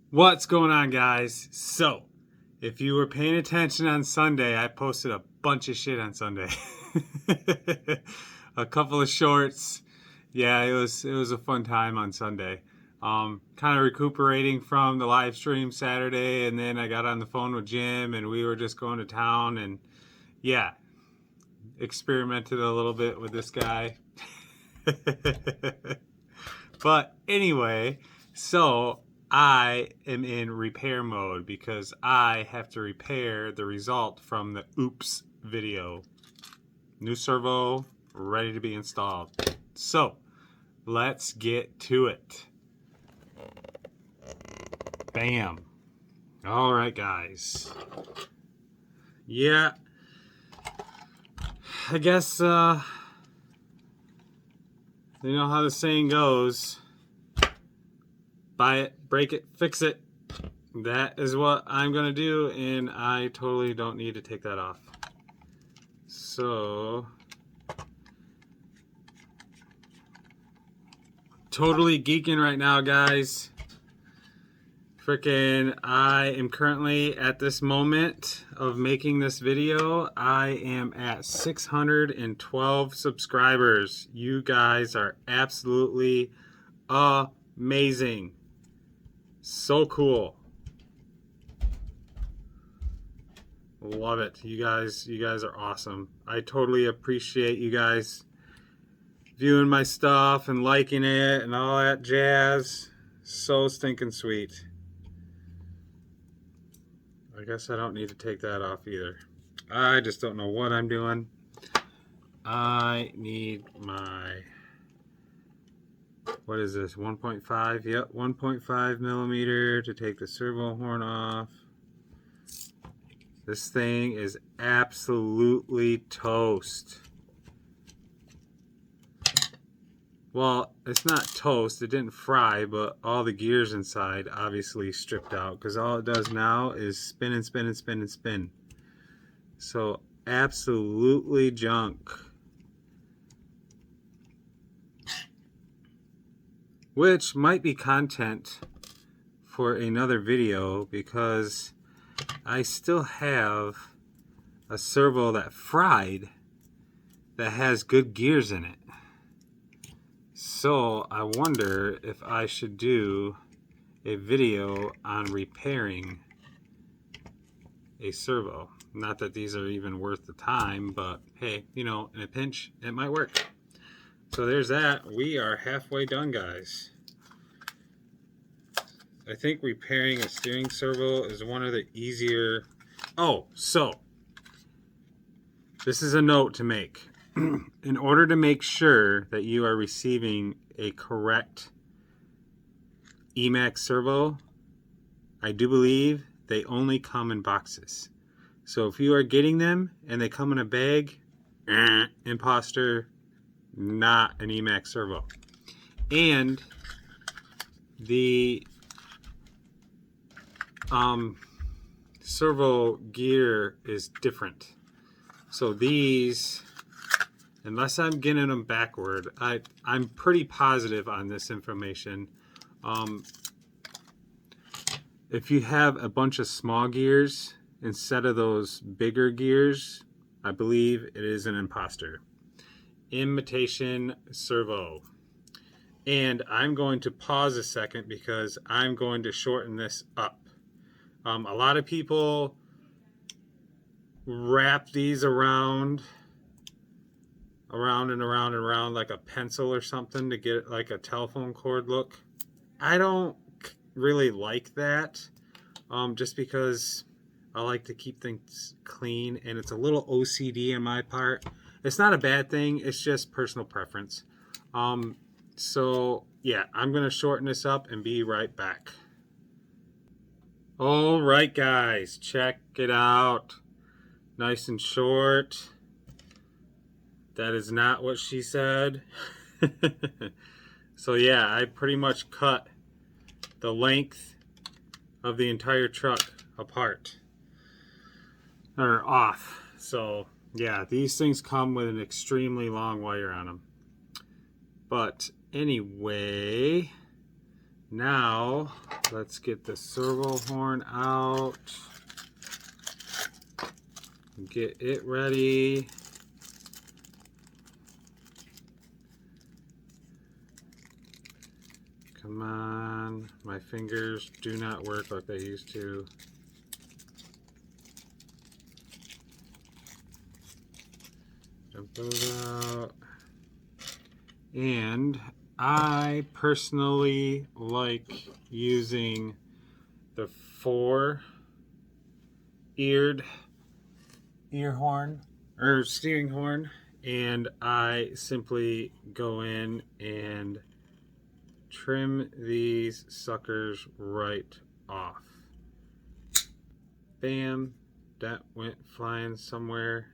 What's going on, guys? So, if you were paying attention on Sunday, I posted a bunch of shit on Sunday. A couple of shorts. Yeah, it was a fun time on Sunday. Kind of recuperating from the live stream Saturday, and then I got on the phone with Jim, and we were just going to town, and yeah, experimented a little bit with this guy. But anyway, so I am in repair mode because I have to repair the result from the oops video. New servo ready to be installed. So let's get to it. Bam. All right, guys. Yeah, I guess you know how the saying goes. Buy it, break it, fix it. That is what I'm gonna do, and I totally don't need to take that off. So, totally geeking right now, guys. Frickin', I am currently at this moment of making this video, I am at 612 subscribers. You guys are absolutely amazing. So cool. Love it. You guys are awesome. I totally appreciate you guys viewing my stuff and liking it and all that jazz. So stinking sweet. I guess I don't need to take that off either. I just don't know what I'm doing. I need my, what is this, 1.5? Yep, 1.5 millimeter to take the servo horn off. This thing is absolutely toast. Well, it's not toast, it didn't fry, but all the gears inside obviously stripped out, because all it does now is spin and spin and spin and spin. So absolutely junk. Which might be content for another video, because I still have a servo that fried that has good gears in it. So I wonder if I should do a video on repairing a servo. Not that these are even worth the time, but hey, you know, in a pinch, it might work. So there's that. We are halfway done, guys. I think repairing a steering servo is one of the easier. Oh, so this is a note to make. In order to make sure that you are receiving a correct Emax servo, I do believe they only come in boxes. So if you are getting them and they come in a bag, imposter, not an Emax servo. And the servo gear is different. So these, unless I'm getting them backward, I'm pretty positive on this information. If you have a bunch of small gears instead of those bigger gears, I believe it is an imposter. Imitation servo. And I'm going to pause a second because I'm going to shorten this up. A lot of people wrap these around and around like a pencil or something to get like a telephone cord look. I don't really like that, just because I like to keep things clean, and it's a little OCD on my part. It's not a bad thing, it's just personal preference. So yeah, I'm gonna shorten this up and be right back. All right, guys, check it out. Nice and short. That is not what she said. So yeah, I pretty much cut the length of the entire truck apart, or off. So Yeah, these things come with an extremely long wire on them. But anyway, now let's get the servo horn out. Get it ready. Come on, my fingers do not work like they used to. Dump those out. And I personally like using the 4-eared ear horn or steering horn, and I simply go in and trim these suckers right off. Bam, that went flying somewhere.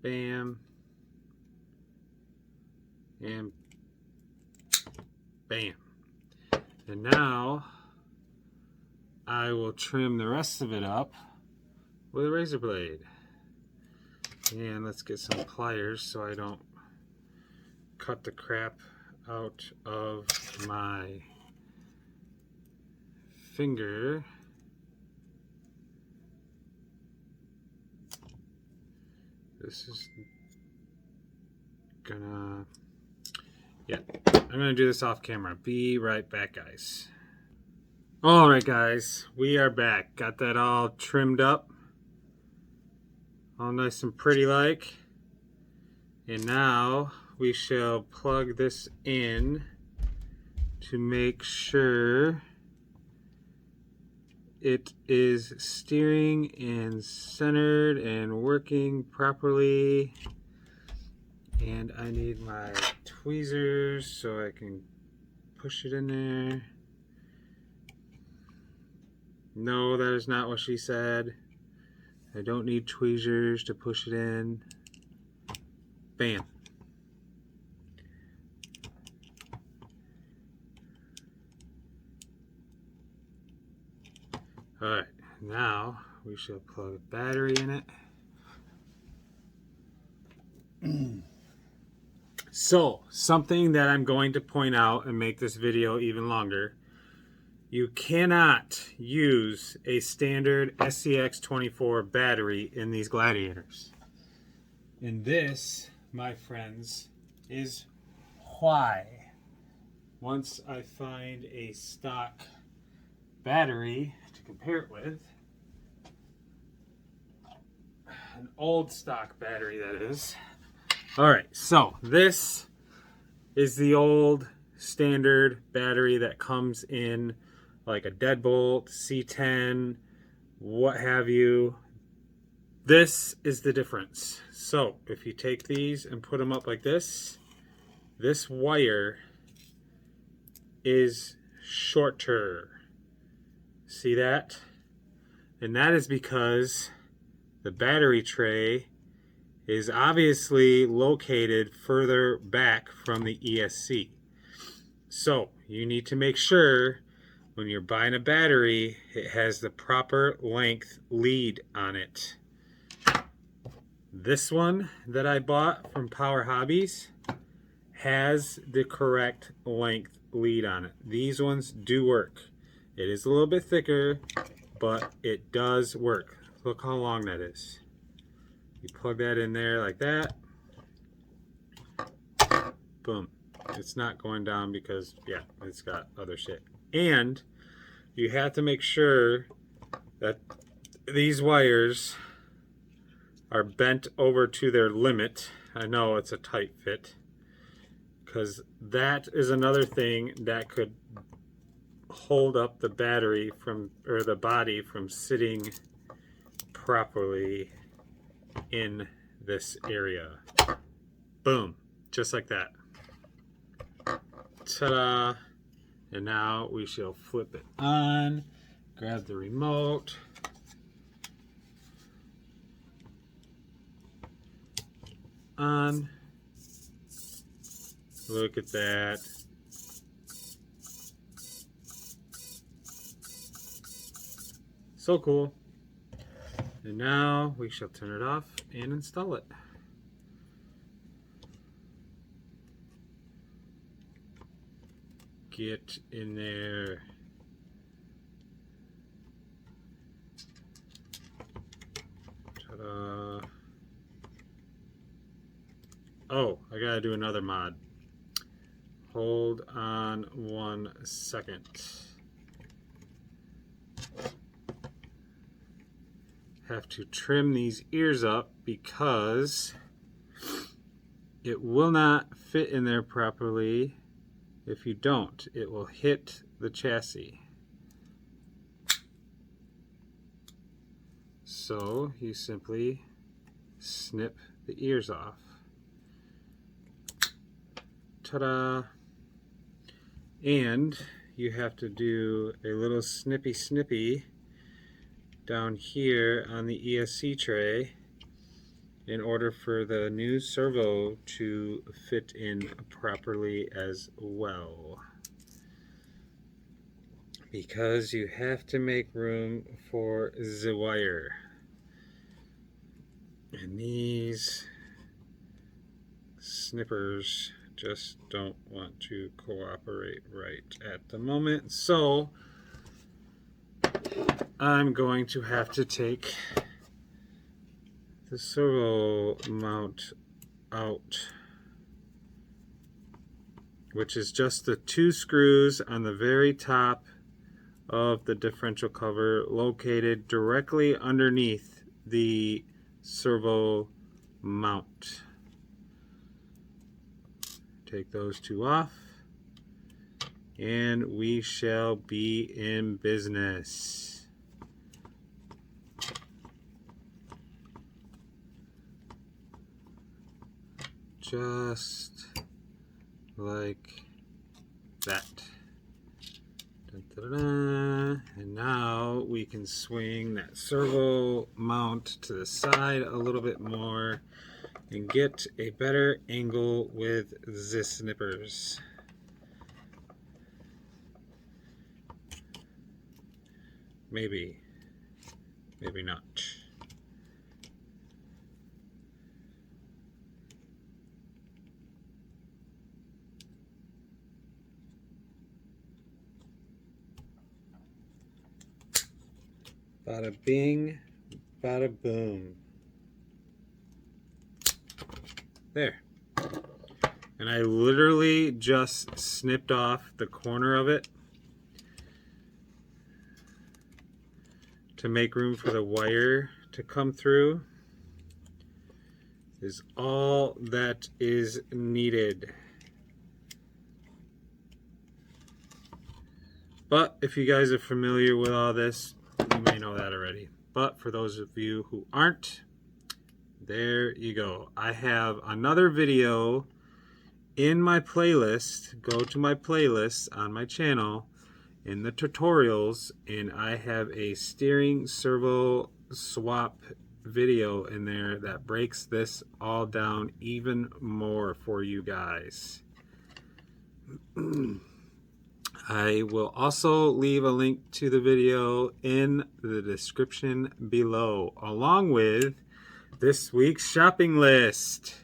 Bam, and bam. And now I will trim the rest of it up with a razor blade. And let's get some pliers so I don't cut the crap out of my finger. This is gonna, yeah, I'm gonna do this off camera. Be right back, guys. All right, guys, we are back. Got that all trimmed up, all nice and pretty like. And now we shall plug this in to make sure it is steering and centered and working properly. And I need my tweezers so I can push it in there. No, that is not what she said. I don't need tweezers to push it in. Bam. Alright, now we shall plug a battery in it. So, something that I'm going to point out and make this video even longer. You cannot use a standard scx24 battery in these Gladiators. And this, my friends, is why. Once I find a stock battery to compare it with, an old stock battery that is. Alright, so this is the old standard battery that comes in like a deadbolt, C10, what have you. This is the difference. So if you take these and put them up like this wire is shorter. See that? And that is because the battery tray is obviously located further back from the ESC. So you need to make sure when you're buying a battery, it has the proper length lead on it. This one that I bought from Power Hobbies has the correct length lead on it. These ones do work. It is a little bit thicker, but it does work. Look how long that is. You plug that in there like that. Boom. It's not going down because, yeah, it's got other shit. And you have to make sure that these wires are bent over to their limit. I know it's a tight fit, because that is another thing that could hold up the battery from, or the body from sitting properly in this area. Boom. Just like that. Ta-da. And now we shall flip it on, grab the remote, on, look at that. So cool. And now we shall turn it off and install it. Get in there. Ta-da. Oh, I gotta do another mod. Hold on 1 second. Have to trim these ears up because it will not fit in there properly. If you don't, it will hit the chassis. So you simply snip the ears off. Ta-da! And you have to do a little snippy down here on the ESC tray in order for the new servo to fit in properly as well. Because you have to make room for the wire. And these snippers just don't want to cooperate right at the moment. So I'm going to have to take the servo mount out, which is just the 2 screws on the very top of the differential cover located directly underneath the servo mount. Take those 2 off and we shall be in business. Just like that. Dun, dun, dun, dun. And now we can swing that servo mount to the side a little bit more and get a better angle with the snippers. Maybe not. Bada bing, bada boom. There. And I literally just snipped off the corner of it to make room for the wire to come through. Is all that is needed. But if you guys are familiar with all this, you may know that already. But for those of you who aren't, there you go. I have another video in my playlist. Go to my playlist on my channel in the tutorials, and I have a steering servo swap video in there that breaks this all down even more for you guys. I will also leave a link to the video in the description below, along with this week's shopping list.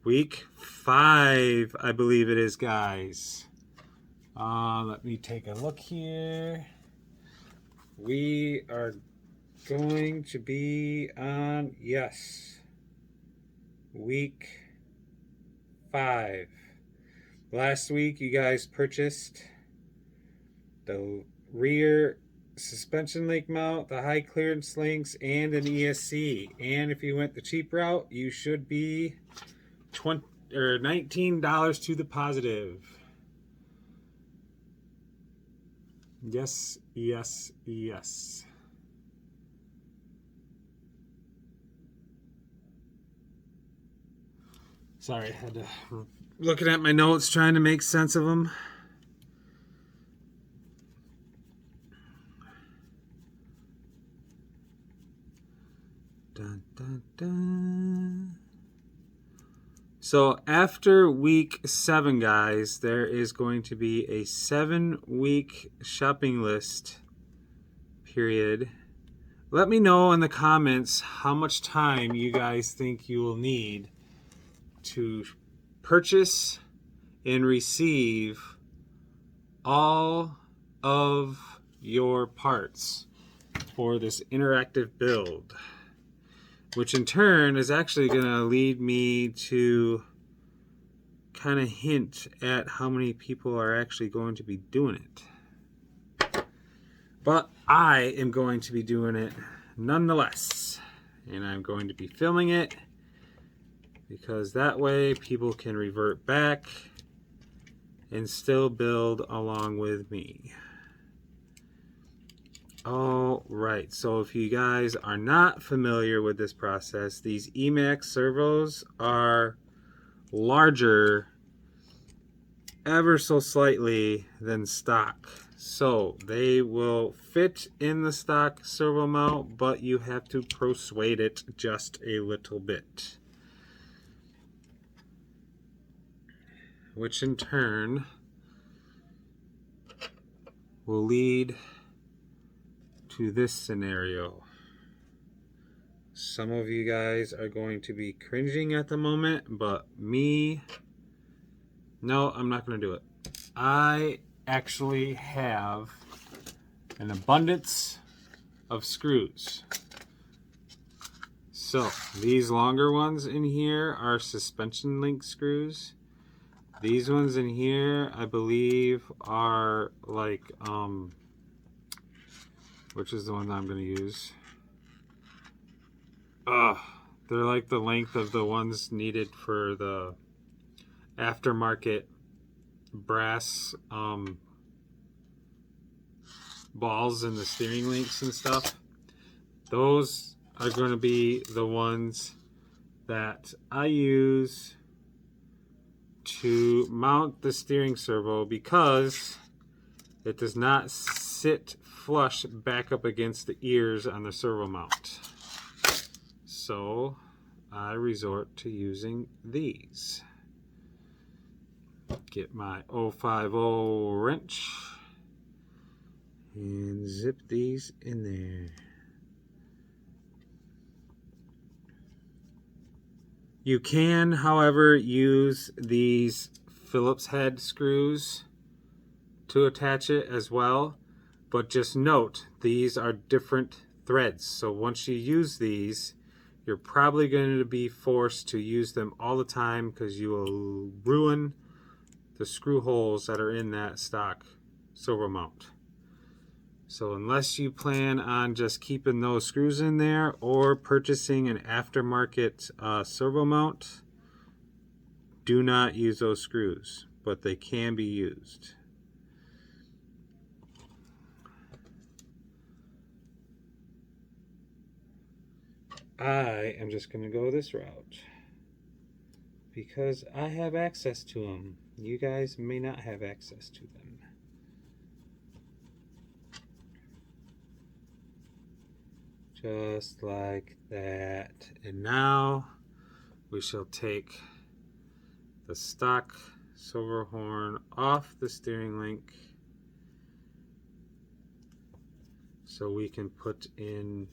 Week 5, I believe it is, guys. Let me take a look here. We are going to be on, yes, week 5. Last week, you guys purchased the rear suspension link mount, the high clearance links, and an ESC. And if you went the cheap route, you should be $19 to the positive. Yes, yes, yes. Sorry, I had to looking at my notes trying to make sense of them. Dun, dun, dun. So after week 7, guys, there is going to be a 7-week shopping list period Let me know in the comments how much time you guys think you will need to purchase and receive all of your parts for this interactive build, which in turn is actually going to lead me to kind of hint at how many people are actually going to be doing it. But I am going to be doing it nonetheless, and I'm going to be filming it because that way people can revert back and still build along with me. All right, so if you guys are not familiar with this process, these Emacs servos are larger ever so slightly than stock. So they will fit in the stock servo mount, but you have to persuade it just a little bit. Which in turn will lead to this scenario. Some of you guys are going to be cringing at the moment, but me, no, I'm not going to do it. I actually have an abundance of screws. So these longer ones in here are suspension link screws. These ones in here, I believe, are like, which is the one that I'm going to use? They're like the length of the ones needed for the aftermarket brass balls and the steering links and stuff. Those are going to be the ones that I use to mount the steering servo because it does not sit flush back up against the ears on the servo mount. So I resort to using these. Get my 050 wrench and zip these in there. You can, however, use these Phillips head screws to attach it as well, but just note these are different threads. So once you use these, you're probably going to be forced to use them all the time because you will ruin the screw holes that are in that stock servo mount. So unless you plan on just keeping those screws in there or purchasing an aftermarket servo mount, do not use those screws, but they can be used. I am just going to go this route because I have access to them. You guys may not have access to them. Just like that. And now we shall take the stock silver horn off the steering link so we can put in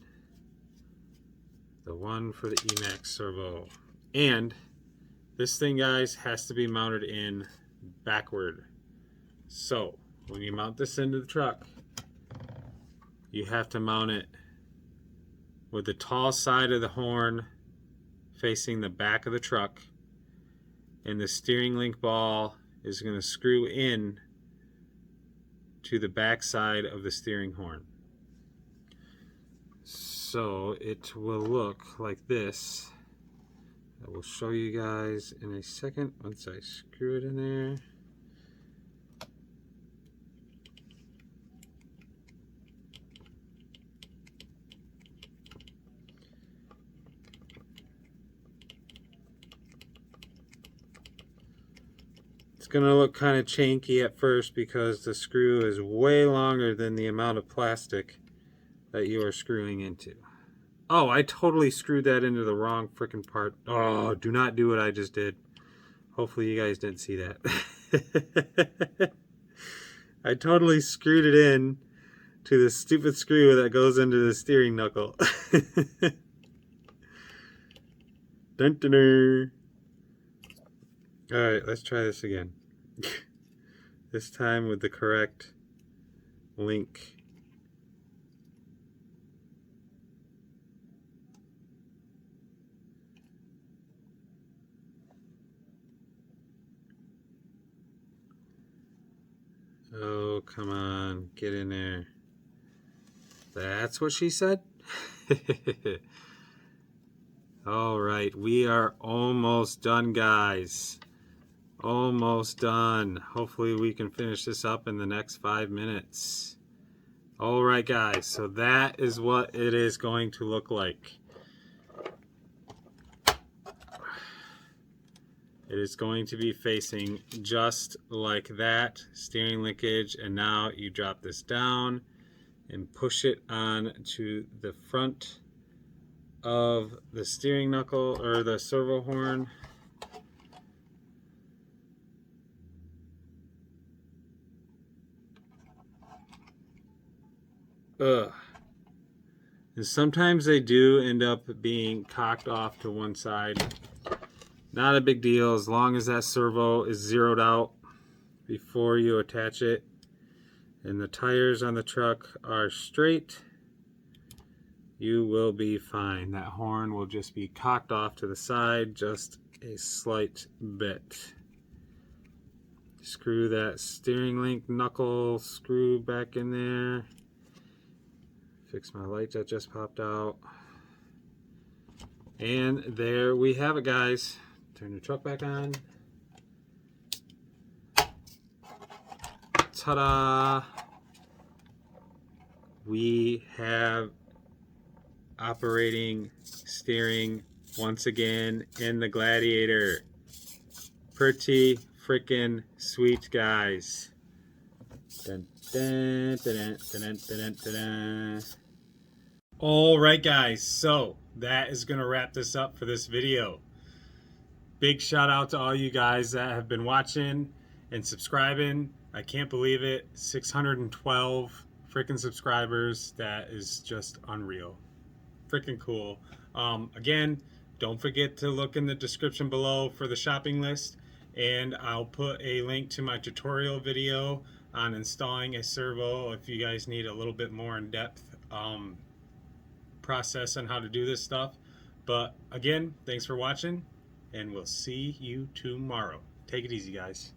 the one for the Emacs servo. And this thing, guys, has to be mounted in backward. So when you mount this into the truck, you have to mount it with the tall side of the horn facing the back of the truck, and the steering link ball is going to screw in to the back side of the steering horn. So it will look like this. I will show you guys in a second once I screw it in there. It's going to look kind of janky at first because the screw is way longer than the amount of plastic that you are screwing into. Oh, I totally screwed that into the wrong freaking part. Oh, do not do what I just did. Hopefully you guys didn't see that. I totally screwed it in to this stupid screw that goes into the steering knuckle. Dun, dun, dun. All right, let's try this again. This time with the correct link. Oh, come on, get in there. That's what she said? All right, we are almost done, guys. Almost done. Hopefully we can finish this up in the next 5 minutes. All right, guys, so that is what it is going to look like. It is going to be facing just like that, steering linkage, and now you drop this down and push it on to the front of the steering knuckle or the servo horn. Ugh. And sometimes they do end up being cocked off to one side. Not a big deal as long as that servo is zeroed out before you attach it and the tires on the truck are straight. You will be fine. That horn will just be cocked off to the side just a slight bit. Screw that steering link knuckle screw back in there. Fix my light that just popped out. And there we have it, guys. Turn your truck back on. Ta-da! We have operating steering once again in the Gladiator. Pretty freaking sweet, guys. Dun, dun, dun, dun, dun, dun, dun, dun. All right, guys, so that is going to wrap this up for this video. Big shout out to all you guys that have been watching and subscribing. I can't believe it. 612 freaking subscribers. That is just unreal. Freaking cool. Again, don't forget to look in the description below for the shopping list, and I'll put a link to my tutorial video on installing a servo if you guys need a little bit more in-depth process on how to do this stuff. But again, thanks for watching, and we'll see you tomorrow. Take it easy, guys.